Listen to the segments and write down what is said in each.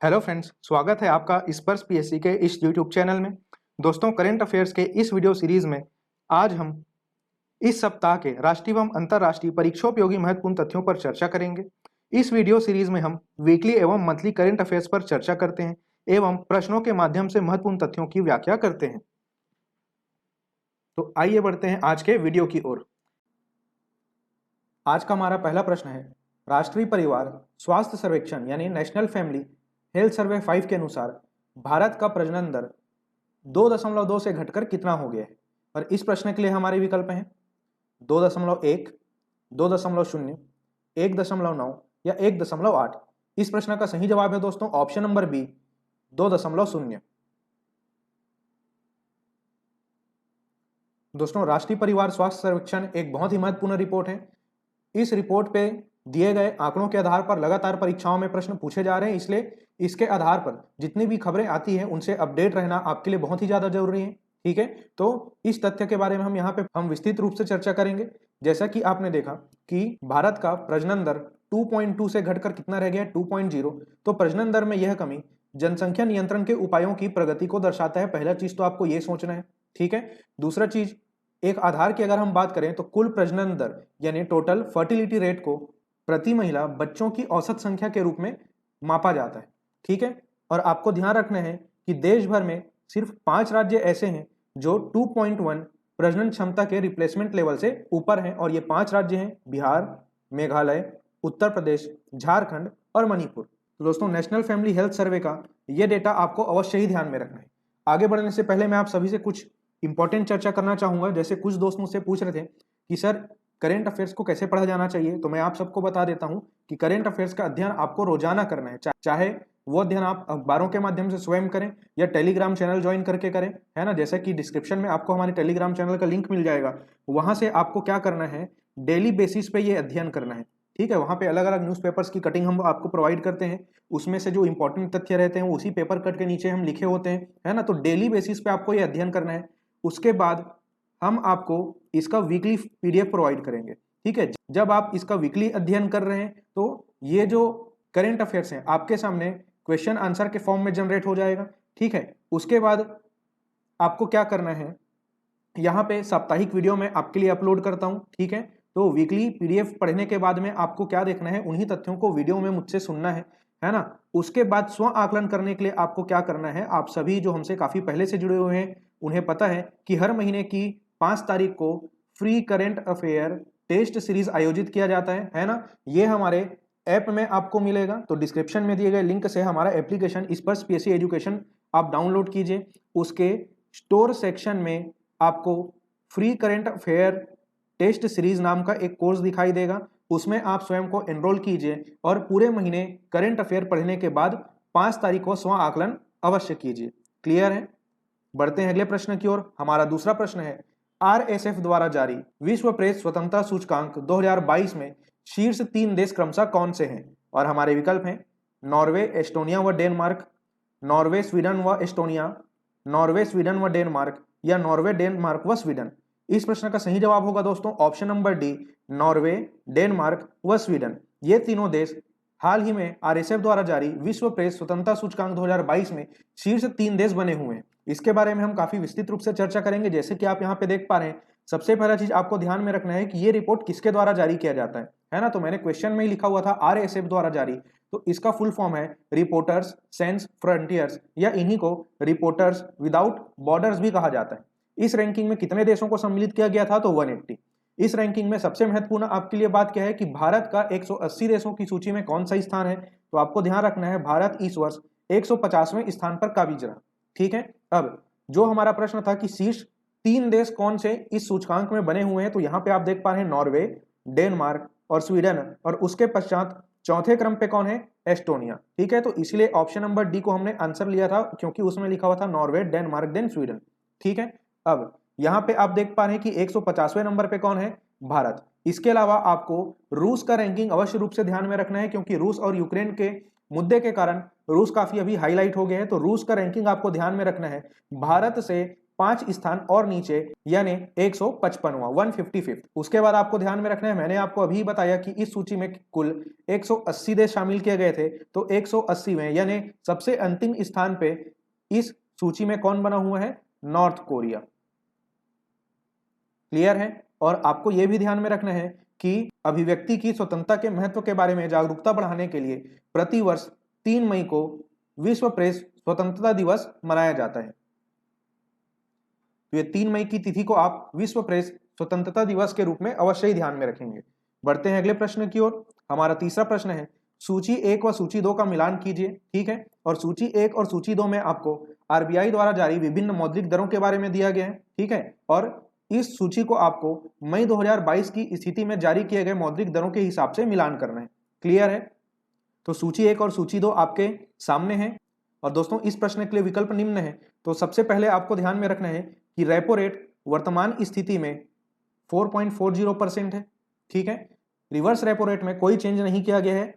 Hello friends, स्वागत है आपका स्पर्श पीएससी के इस यूट्यूब चैनल में। दोस्तों, करंट अफेयर्स के इस वीडियो सीरीज में आज हम इस सप्ताह के राष्ट्रीय एवं अंतर्राष्ट्रीय परीक्षोपयोगी महत्वपूर्ण तथ्यों पर चर्चा करेंगे। इस वीडियो सीरीज में हम वीकली एवं मंथली करंट अफेयर्स पर चर्चा करते हैं एवं प्रश्नों के माध्यम से महत्वपूर्ण तथ्यों की व्याख्या करते हैं। तो आइए बढ़ते हैं आज के वीडियो की ओर। आज का हमारा पहला प्रश्न है, राष्ट्रीय परिवार स्वास्थ्य सर्वेक्षण यानी नेशनल फैमिली हेल्थ सर्वे 5 के अनुसार भारत का प्रजनन दर 2.2 से घटकर कितना हो गया है। और इस प्रश्न के लिए हमारे विकल्प हैं 2.1, 2.0, 1.9 या 1.8। इस प्रश्न का सही जवाब है दोस्तों ऑप्शन नंबर बी 2.0। दोस्तों, राष्ट्रीय परिवार स्वास्थ्य सर्वेक्षण एक बहुत ही महत्वपूर्ण रिपोर्ट है। इस रिपोर्ट पे दिए गए आंकड़ों के आधार पर लगातार परीक्षाओं में प्रश्न पूछे जा रहे हैं, इसलिए इसके आधार पर जितनी भी खबरें आती हैं उनसे अपडेट रहना आपके लिए बहुत ही ज्यादा जरूरी है। ठीक है, तो इस तथ्य के बारे में हम यहाँ पे विस्तृत रूप से चर्चा करेंगे। जैसा कि आपने देखा कि भारत का प्रजनन दर 2.2 से घटकर कितना रह गया, 2.0। तो प्रजनन दर में यह कमी जनसंख्या नियंत्रण के उपायों की प्रगति को दर्शाता है। पहला चीज तो आपको ये सोचना है। ठीक है, दूसरा चीज, एक आधार की अगर हम बात करें तो कुल प्रजनन दर यानी टोटल फर्टिलिटी रेट को प्रति महिला बच्चों की औसत संख्या के रूप में मापा जाता है। ठीक है, और आपको ध्यान रखना है कि देश भर में सिर्फ 5 राज्य ऐसे हैं जो 2.1 प्रजनन क्षमता के रिप्लेसमेंट लेवल से ऊपर हैं, और ये 5 राज्य हैं बिहार, मेघालय, उत्तर प्रदेश, झारखंड और मणिपुर। तो दोस्तों, नेशनल फैमिली हेल्थ सर्वे का ये डेटा आपको अवश्य ही ध्यान में रखना है। आगे बढ़ने से पहले मैं आप सभी से कुछ इंपॉर्टेंट चर्चा करना चाहूंगा। जैसे कुछ दोस्त मुझसे पूछ रहे थे कि सर करेंट अफेयर्स को कैसे पढ़ा जाना चाहिए, तो मैं आप सबको बता देता हूं कि करेंट अफेयर्स का अध्ययन आपको रोजाना करना है। चाहे वो अध्ययन आप अखबारों के माध्यम से स्वयं करें या टेलीग्राम चैनल ज्वाइन करके करें, है ना। जैसे कि डिस्क्रिप्शन में आपको हमारे टेलीग्राम चैनल का लिंक मिल जाएगा, वहां से आपको क्या करना है, डेली बेसिस पे ये अध्ययन करना है। ठीक है, वहां पे अलग अलग न्यूज़पेपर्स की कटिंग हम आपको प्रोवाइड करते हैं, उसमें से जो इंपॉर्टेंट तथ्य रहते हैं वो उसी पेपर कट के नीचे हम लिखे होते हैं, है ना। तो डेली बेसिस पे आपको ये अध्ययन करना है। उसके बाद हम आपको इसका वीकली पीडीएफ प्रोवाइड करेंगे। ठीक है, जब आप इसका वीकली अध्ययन कर रहे हैं तो ये जो करंट अफेयर्स हैं आपके सामने क्वेश्चन आंसर के फॉर्म में जनरेट हो जाएगा। ठीक है, उसके बाद आपको क्या करना है, यहाँ पे साप्ताहिक वीडियो मैं आपके लिए अपलोड करता हूँ। ठीक है, तो वीकली पीडीएफ पढ़ने के बाद में आपको क्या देखना है, उन्हीं तथ्यों को वीडियो में मुझसे सुनना है ना। उसके बाद स्व आकलन करने के लिए आपको क्या करना है, आप सभी जो हमसे काफी पहले से जुड़े हुए हैं उन्हें पता है कि हर महीने की 5 तारीख को free current affair test series आयोजित किया जाता है ना। ये हमारे ऐप में आपको मिलेगा, तो डिस्क्रिप्शन में दिए गए लिंक से हमारा एप्लीकेशन स्पर्श पीएससी एजुकेशन आप डाउनलोड कीजिए। उसके स्टोर सेक्शन में आपको free current affair test series नाम का एक कोर्स दिखाई देगा, उसमें आप स्वयं को एनरोल कीजिए और पूरे महीने करंट अफेयर पढ़ने के बाद 5 तारीख को स्व आकलन अवश्य कीजिए। क्लियर है? बढ़ते हैं अगले प्रश्न की ओर। हमारा दूसरा प्रश्न है, आरएसएफ द्वारा जारी विश्व प्रेस स्वतंत्रता सूचकांक 2022 में शीर्ष 3 देश क्रमशः कौन से हैं। और हमारे विकल्प हैं नॉर्वे, एस्टोनिया व डेनमार्क, नॉर्वे, स्वीडन व एस्टोनिया, नॉर्वे, स्वीडन व डेनमार्क, या नॉर्वे, डेनमार्क व स्वीडन। इस प्रश्न का सही जवाब होगा दोस्तों option number D, Norway, Denmark व स्वीडन। ये तीनों देश हाल ही में आरएसएफ द्वारा जारी विश्व प्रेस स्वतंत्रता सूचकांक 2022 में शीर्ष 3 देश बने हुए हैं। इसके बारे में हम काफी विस्तृत रूप से चर्चा करेंगे। जैसे कि आप यहाँ पे देख पा रहे हैं, सबसे पहला चीज आपको ध्यान में रखना है कि ये रिपोर्ट किसके द्वारा जारी किया जाता है ना। तो मैंने क्वेश्चन में ही लिखा हुआ था आरएसएफ द्वारा जारी, तो इसका फुल फॉर्म है रिपोर्टर्स सैंस फ्रंटियर्स, या इन्हीं को रिपोर्टर्स विदाउट बॉर्डर्स भी कहा जाता है। इस रैंकिंग में कितने देशों को सम्मिलित किया गया था, तो 180। इस रैंकिंग में सबसे महत्वपूर्ण आपके लिए बात क्या है कि भारत का 180 देशों की सूची में कौन सा स्थान है, तो आपको ध्यान रखना है भारत इस वर्ष 150वें स्थान पर काबिज रहा। ठीक है, अब जो हमारा प्रश्न था कि शीर्ष 3 देश कौन से इस सूचकांक में बने हुए हैं, तो यहाँ पे आप देख पा रहे हैं नॉर्वे, डेनमार्क और स्वीडन, और उसके पश्चात चौथे क्रम पे कौन है, एस्टोनिया। ठीक है, तो इसलिए ऑप्शन नंबर डी को हमने आंसर लिया था क्योंकि उसमें लिखा हुआ था नॉर्वे, डेनमार्क देन स्वीडन। ठीक है, अब यहाँ पे आप देख पा रहे हैं कि 150वें नंबर पे कौन है, भारत। इसके अलावा आपको रूस का रैंकिंग अवश्य रूप से ध्यान में रखना है, क्योंकि रूस और यूक्रेन के मुद्दे के कारण रूस काफी अभी हाईलाइट हो गए हैं, तो रूस का रैंकिंग आपको ध्यान में रखना है। भारत से 5 स्थान और नीचे यानी 155वां 155। उसके बाद आपको ध्यान में रखना है, मैंने आपको अभी बताया कि इस सूची में कुल 180 देश शामिल किए गए थे, तो 180वें यानी सबसे अंतिम स्थान पे इस सूची में कौन बना हुआ है? North Korea. क्लियर है? और आपको यह भी ध्यान में रखना है कि अभिव्यक्ति की स्वतंत्रता के महत्व के बारे में जागरूकता बढ़ाने के लिए प्रतिवर्ष 3 मई को विश्व प्रेस स्वतंत्रता दिवस मनाया जाता है। तो ये 3 मई की तिथि को आप विश्व प्रेस स्वतंत्रता दिवस के रूप में अवश्य ही ध्यान में रखेंगे। बढ़ते हैं अगले प्रश्न की ओर। हमारा तीसरा प्रश्न है, सूची 1 व सूची 2 का मिलान कीजिए। ठीक है, और सूची 1 और सूची 2 में आपको आरबीआई द्वारा जारी विभिन्न मौद्रिक दरों के बारे में दिया गया है। ठीक है, और इस सूची को आपको मई 2022 की स्थिति में जारी किए गए मौद्रिक दरों के हिसाब से मिलान करना है। क्लियर है? तो सूची 1 और सूची 2 आपके सामने है। और दोस्तों इस प्रश्न के लिए विकल्प निम्न है। तो सबसे पहले आपको ध्यान में रखना है कि रेपो रेट वर्तमान स्थिति में 4.40% है। ठीक है, रिवर्स रेपो रेट में कोई चेंज नहीं किया गया है,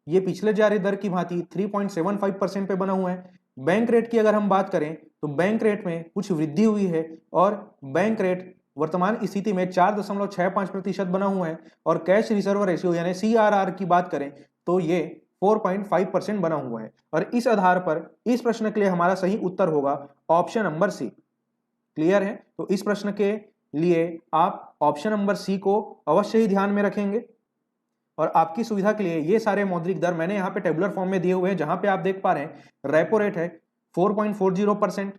ये पिछले जारी दर की भांति 3.75% पे बना हुआ है। बैंक रेट की अगर हम बात करें तो बैंक रेट में कुछ वृद्धि हुई है और बैंक रेट वर्तमान स्थिति में 4.65% बना हुआ है। और कैश रिजर्व रेशियो यानी CRR की बात करें तो ये 4.5% बना हुआ है। और इस आधार पर इस प्रश्न के लिए हमारा सही उत्तर होगा ऑप्शन नंबर सी। क्लियर है? तो इस प्रश्न के लिए आप ऑप्शन नंबर सी को अवश्य ही ध्यान में रखेंगे। और आपकी सुविधा के लिए ये सारे मौद्रिक दर मैंने यहाँ पे टेबुलर फॉर्म में दिए हुए हैं, जहां पे आप देख पा रहे हैं रेपो रेट है 4.40%,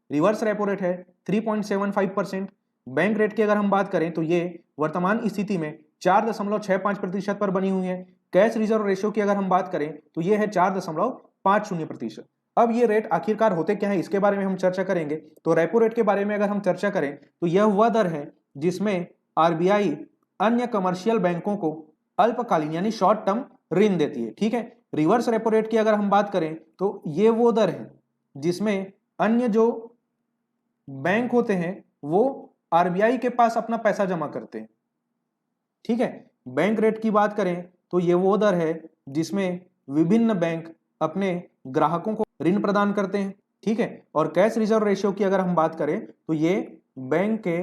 रिवर्स रेपो रेट है 3.75%, बैंक रेट की अगर हम बात करें तो ये वर्तमान स्थिति में 4.65% पर बनी हुई है। कैश रिजर्व रेशियो की अगर हम बात करें तो ये है 4.50%। अब ये रेट आखिरकार होते क्या है इसके बारे में हम चर्चा करेंगे। तो रेपो रेट के बारे में अगर हम चर्चा करें तो यह वह दर है जिसमें आरबीआई अन्य कमर्शियल बैंकों को अल्पकालीन यानी शॉर्ट टर्म ऋण देती है। ठीक है, रिवर्स रेपो रेट की अगर हम बात करें तो ये वो दर है जिसमें अन्य जो बैंक होते हैं वो आरबीआई के पास अपना पैसा जमा करते हैं। ठीक है, बैंक रेट की बात करें तो ये वो दर है जिसमें विभिन्न बैंक अपने ग्राहकों को ऋण प्रदान करते हैं। ठीक है, और कैश रिजर्व रेशियो की अगर हम बात करें तो ये बैंक के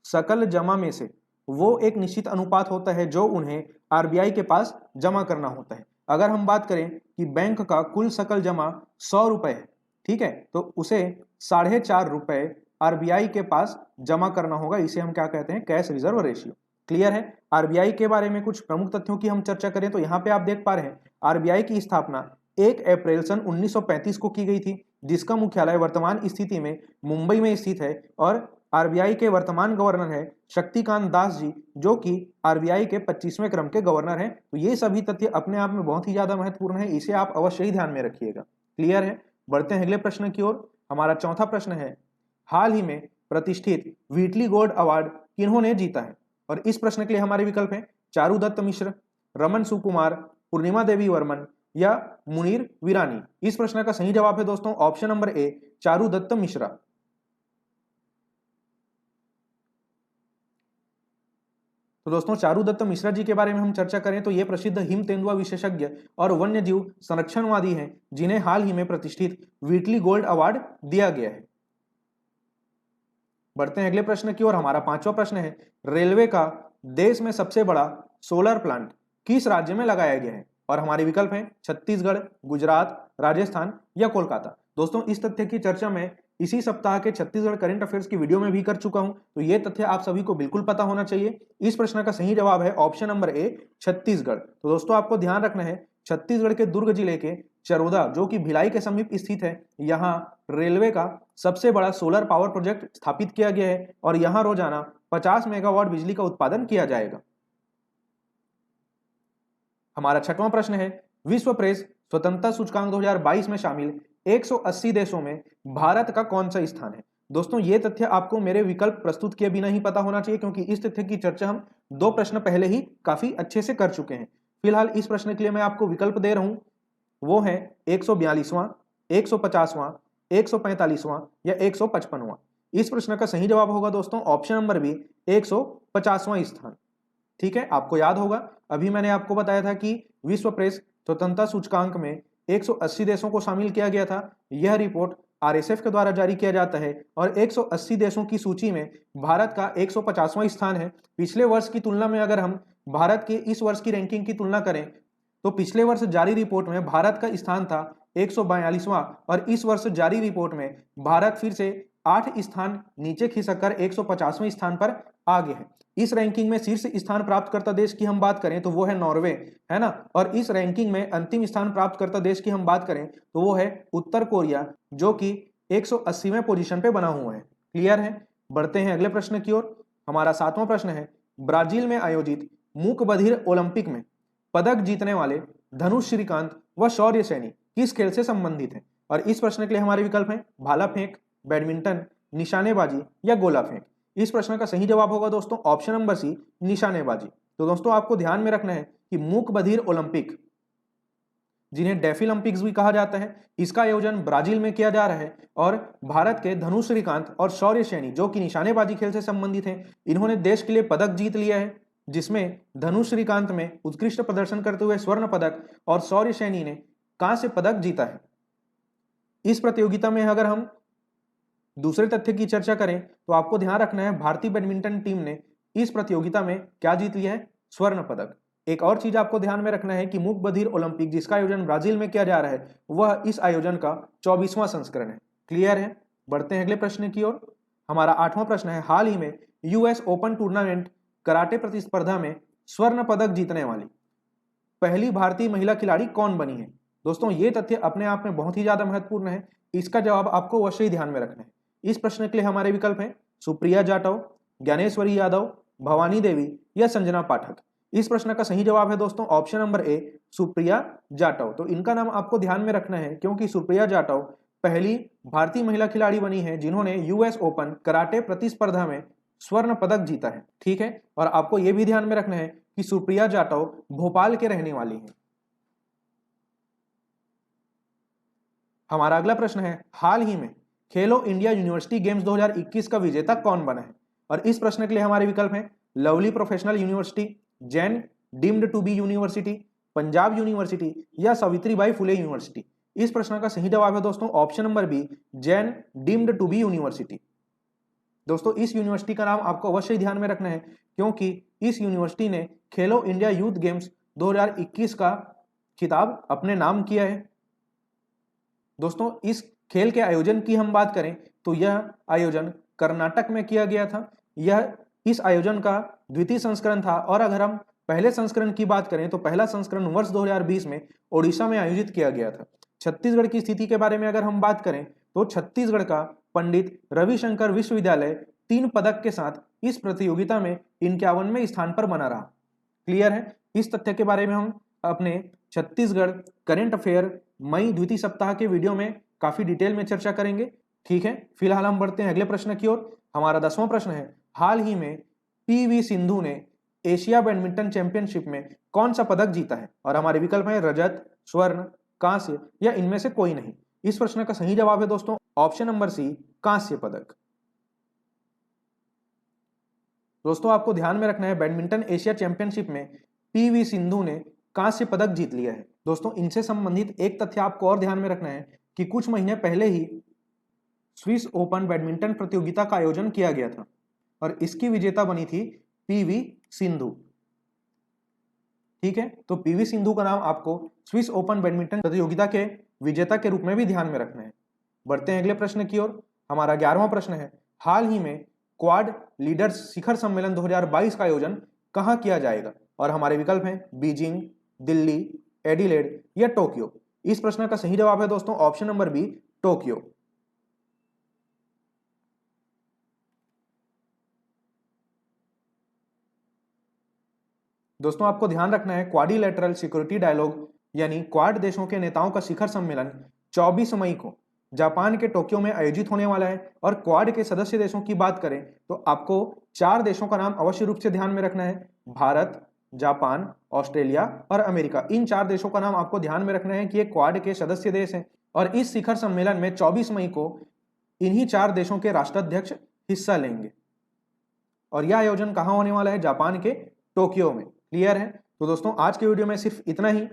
सकल जमा में से वो एक निश्चित अनुपात होता है जो उन्हें आरबीआई के पास जमा करना होता है। अगर हम बात करें कि बैंक का कुल सकल जमा 100 रुपए है, ठीक है, तो उसे 4.5 रुपए आरबीआई के पास जमा करना होगा। इसे हम क्या कहते हैं? Cash reserve ratio. क्लियर है? आरबीआई के बारे में कुछ प्रमुख तथ्यों की हम चर्चा करें तो यहाँ पे आप देख पा रहे हैं आरबीआई की स्थापना 1 अप्रैल सन 1935 को की गई थी, जिसका मुख्यालय वर्तमान स्थिति में मुंबई में स्थित है। और आरबीआई के वर्तमान गवर्नर है शक्तिकांत दास जी, जो कि आरबीआई के 25वें क्रम के गवर्नर हैं। तो ये सभी तथ्य अपने आप में बहुत ही ज्यादा महत्वपूर्ण है, इसे आप अवश्य ही ध्यान में रखिएगा। क्लियर है? बढ़ते हैं अगले प्रश्न की ओर। हमारा चौथा प्रश्न है, हाल ही में प्रतिष्ठित व्हीटली गोल्ड अवार्ड किन्होंने जीता है? और इस प्रश्न के लिए हमारे विकल्प हैं चारुदत्त मिश्र, रमन सुकुमार, पूर्णिमा देवी वर्मन या मुनीर वीरानी। इस प्रश्न का सही जवाब है दोस्तों option number A, Charudatt Mishra. तो दोस्तों चारुदत्त मिश्रा जी के बारे में हम चर्चा करें तो ये प्रसिद्ध हिम तेंदुआ विशेषज्ञ और वन्य जीव संरक्षणवादी हैं, जिन्हें हाल ही में प्रतिष्ठित व्हीटली गोल्ड अवार्ड दिया गया है। बढ़ते हैं अगले प्रश्न की ओर। हमारा पांचवा प्रश्न है, रेलवे का देश में सबसे बड़ा सोलर प्लांट किस राज्य में लगाया गया है? और हमारे विकल्प हैं छत्तीसगढ़, गुजरात, राजस्थान या कोलकाता। दोस्तों इस तथ्य की चर्चा मैं इसी सप्ताह के छत्तीसगढ़ करंट अफेयर्स की वीडियो में भी कर चुका हूं, तो यह तथ्य आप सभी को बिल्कुल पता होना चाहिए। इस प्रश्न का सही जवाब है ऑप्शन नंबर ए, छत्तीसगढ़। तो दोस्तों आपको ध्यान रखना है छत्तीसगढ़ के दुर्ग जिले के चरोदा, जो कि भिलाई के समीप स्थित है, यहाँ रेलवे का सबसे बड़ा सोलर पावर प्रोजेक्ट स्थापित किया गया है और यहाँ रोजाना 50 मेगावाट बिजली का उत्पादन किया जाएगा। हमारा छठवां प्रश्न है, विश्व प्रेस स्वतंत्रता सूचकांक 2022 में शामिल 180 देशों में भारत का कौन सा स्थान है? दोस्तों ये तथ्य आपको मेरे विकल्प प्रस्तुत किए बिना ही पता होना चाहिए, क्योंकि इस तथ्य की चर्चा हम 2 प्रश्न पहले ही काफी अच्छे से कर चुके हैं। फिलहाल इस प्रश्न के लिए मैं आपको विकल्प दे रहा हूं, वो है 142वां, 150वां, 145वां या 155वां। इस प्रश्न का सही जवाब होगा दोस्तों ऑप्शन नंबर बी, 150वां स्थान। ठीक है, आपको याद होगा अभी मैंने आपको बताया था कि विश्व प्रेस स्वतंत्रता सूचकांक में 180 देशों को शामिल किया गया था। यह रिपोर्ट आरएसएफ के द्वारा जारी किया जाता है और 180 देशों की सूची में भारत का 150वां स्थान है। पिछले वर्ष की तुलना में अगर हम भारत के इस वर्ष की रैंकिंग की तुलना करें तो पिछले वर्ष जारी रिपोर्ट में भारत का स्थान था 142वां और इस वर्ष जारी रिपोर्ट में भारत फिर से 8 स्थान नीचे खिसककर 150वें स्थान पर आ गया है। इस रैंकिंग में शीर्ष स्थान प्राप्त करता देश की हम बात करें तो वो है नॉर्वे, है ना। और इस रैंकिंग में अंतिम स्थान प्राप्त करता देश की हम बात करें तो वो है उत्तर कोरिया, जो कि 180वें पोजीशन पे बना हुआ है। क्लियर है। बढ़ते हैं अगले प्रश्न की ओर। हमारा 7वां प्रश्न है, ब्राजील में आयोजित मूक बधिर ओलंपिक में पदक जीतने वाले धनुष श्रीकांत व शौर्य सैनी किस खेल से संबंधित है? और इस प्रश्न के लिए हमारे विकल्प हैं भाला फेंक, बैडमिंटन, निशानेबाजी या गोला फेंक। इस प्रश्न का सही जवाब होगा दोस्तों ऑप्शन नंबर सी, निशानेबाजी। तो दोस्तों आपको ध्यान में रखना है कि मूक बधिर ओलंपिक, जिन्हें डेफी ओलंपिक्स भी कहा जाता है, इसका आयोजन ब्राजील में किया जा रहा है और भारत के धनुष श्रीकांत और शौर्य सैनी, जो कि निशानेबाजी खेल से संबंधित हैं, इन्होंने देश के लिए पदक जीत लिया है, जिसमें धनुष श्रीकांत में उत्कृष्ट प्रदर्शन करते हुए स्वर्ण पदक और शौर्य सैनी ने कांस्य पदक जीता है। इस प्रतियोगिता में अगर हम दूसरे तथ्य की चर्चा करें तो आपको ध्यान रखना है भारतीय बैडमिंटन टीम ने इस प्रतियोगिता में क्या जीत लिया है? स्वर्ण पदक। एक और चीज आपको ध्यान में रखना है कि मूक बधिर ओलंपिक, जिसका आयोजन ब्राजील में किया जा रहा है, वह इस आयोजन का 24वां संस्करण है। क्लियर है। बढ़ते हैं अगले प्रश्न की ओर। हमारा 8वां प्रश्न है, हाल ही में यूएस ओपन टूर्नामेंट कराटे प्रतिस्पर्धा में स्वर्ण पदक जीतने वाली पहली भारतीय महिला खिलाड़ी कौन बनी है? दोस्तों ये तथ्य अपने आप में बहुत ही ज्यादा महत्वपूर्ण है, इसका जवाब आपको अवश्य ही ध्यान में रखना है। इस प्रश्न के लिए हमारे विकल्प हैं सुप्रिया जाटव, ज्ञानेश्वरी यादव, भवानी देवी या संजना पाठक। इस प्रश्न का सही जवाब है दोस्तों ऑप्शन नंबर ए, सुप्रिया जाटव। तो इनका नाम आपको ध्यान में रखना है क्योंकि सुप्रिया जाटव पहली भारतीय महिला खिलाड़ी बनी है जिन्होंने यूएस ओपन कराटे प्रतिस्पर्धा में स्वर्ण पदक जीता है। ठीक है। और आपको यह भी ध्यान में रखना है कि सुप्रिया जाटव भोपाल के रहने वाली हैं। हमारा अगला प्रश्न है, हाल ही में खेलो इंडिया यूनिवर्सिटी गेम्स 2021 का विजेता कौन बना है? और इस प्रश्न के लिए हमारे विकल्प हैं Lovely Professional University, Jain deemed to be university, Punjab university या सावित्रीबाई फुले यूनिवर्सिटी। इस प्रश्न का सही जवाब है दोस्तों option number B, Jain deemed to be university. दोस्तों इस यूनिवर्सिटी का नाम आपको अवश्य ध्यान में रखना है क्योंकि इस यूनिवर्सिटी ने खेलो इंडिया यूथ गेम्स 2021 का खिताब अपने नाम किया है। दोस्तों इस खेल के आयोजन की हम बात करें तो यह आयोजन कर्नाटक में किया गया था। यह इस आयोजन का द्वितीय संस्करण था और अगर हम पहले संस्करण की बात करें तो पहला संस्करण वर्ष 2020 में ओडिशा में आयोजित किया गया था। छत्तीसगढ़ की स्थिति के बारे में अगर हम बात करें तो छत्तीसगढ़ का पंडित रविशंकर विश्वविद्यालय 3 पदक के साथ इस प्रतियोगिता में 51वें स्थान पर बना रहा। क्लियर है। इस तथ्य के बारे में हम अपने छत्तीसगढ़ करेंट अफेयर मई द्वितीय सप्ताह के वीडियो में काफी डिटेल में चर्चा करेंगे। ठीक है। फिलहाल हम बढ़ते हैं अगले प्रश्न की ओर। हमारा 10वां प्रश्न है, हाल ही में पीवी सिंधु ने एशिया बैडमिंटन चैंपियनशिप में कौन सा पदक जीता है? और हमारे विकल्प है रजत, स्वर्ण, कांस्य या इनमें से कोई नहीं। इस प्रश्न का सही जवाब है दोस्तों ऑप्शन नंबर सी, कांस्य पदक। दोस्तों आपको ध्यान में रखना है बैडमिंटन एशिया चैंपियनशिप में पीवी सिंधु ने कांस्य पदक जीत लिया है। दोस्तों इनसे संबंधित एक तथ्य आपको और ध्यान में रखना है कि कुछ महीने पहले ही स्विस ओपन बैडमिंटन प्रतियोगिता का आयोजन किया गया था और इसकी विजेता बनी थी पीवी सिंधु। ठीक है। तो पीवी सिंधु का नाम आपको स्विस ओपन बैडमिंटन प्रतियोगिता के विजेता के रूप में भी ध्यान में रखना है। बढ़ते हैं अगले प्रश्न की ओर। हमारा 11वां प्रश्न है, हाल ही में क्वाड लीडर्स शिखर सम्मेलन 2022 का आयोजन कहां किया जाएगा? और हमारे विकल्प हैं बीजिंग, दिल्ली, एडिलेड या टोक्यो। इस प्रश्न का सही जवाब है दोस्तों ऑप्शन नंबर बी, टोक्यो। दोस्तों आपको ध्यान रखना है क्वाड्रिलैटरल सिक्योरिटी डायलॉग यानी क्वाड देशों के नेताओं का शिखर सम्मेलन 24 मई को जापान के टोक्यो में आयोजित होने वाला है। और क्वाड के सदस्य देशों की बात करें तो आपको 4 देशों का नाम अवश्य रूप से ध्यान में रखना है, भारत, जापान, ऑस्ट्रेलिया और अमेरिका। इन 4 देशों का नाम आपको ध्यान में रखना है कि ये क्वाड के सदस्य देश हैं और इस शिखर सम्मेलन में 24 मई को इन्हीं 4 देशों के राष्ट्राध्यक्ष हिस्सा लेंगे। और यह आयोजन कहाँ होने वाला है? जापान के टोक्यो में। क्लियर है। तो दोस्तों आज के वीडियो में सिर्फ इतना ही।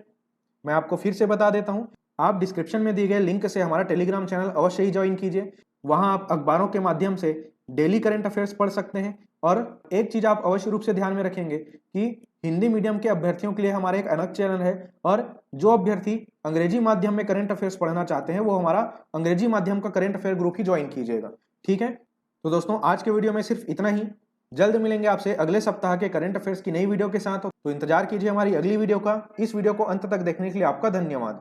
मैं आपको फिर से बता देता हूं, आप डिस्क्रिप्शन में दिए गए लिंक से हमारा टेलीग्राम चैनल अवश्य ही ज्वाइन कीजिए। वहां आप अखबारों के माध्यम से डेली करंट अफेयर्स पढ़ सकते हैं। और एक चीज आप अवश्य रूप से ध्यान में रखेंगे कि हिंदी मीडियम के अभ्यर्थियों के लिए हमारा एक अलग चैनल है, और जो अभ्यर्थी अंग्रेजी माध्यम में करंट अफेयर्स पढ़ना चाहते हैं वो हमारा अंग्रेजी माध्यम का करंट अफेयर ग्रुप ही ज्वाइन कीजिएगा। ठीक है, तो दोस्तों आज के वीडियो में सिर्फ इतना ही। जल्द मिलेंगे आपसे अगले सप्ताह के करंट अफेयर्स की नई वीडियो के साथ, तो इंतजार कीजिए हमारी अगली वीडियो का। इस वीडियो को अंत तक देखने के लिए आपका धन्यवाद।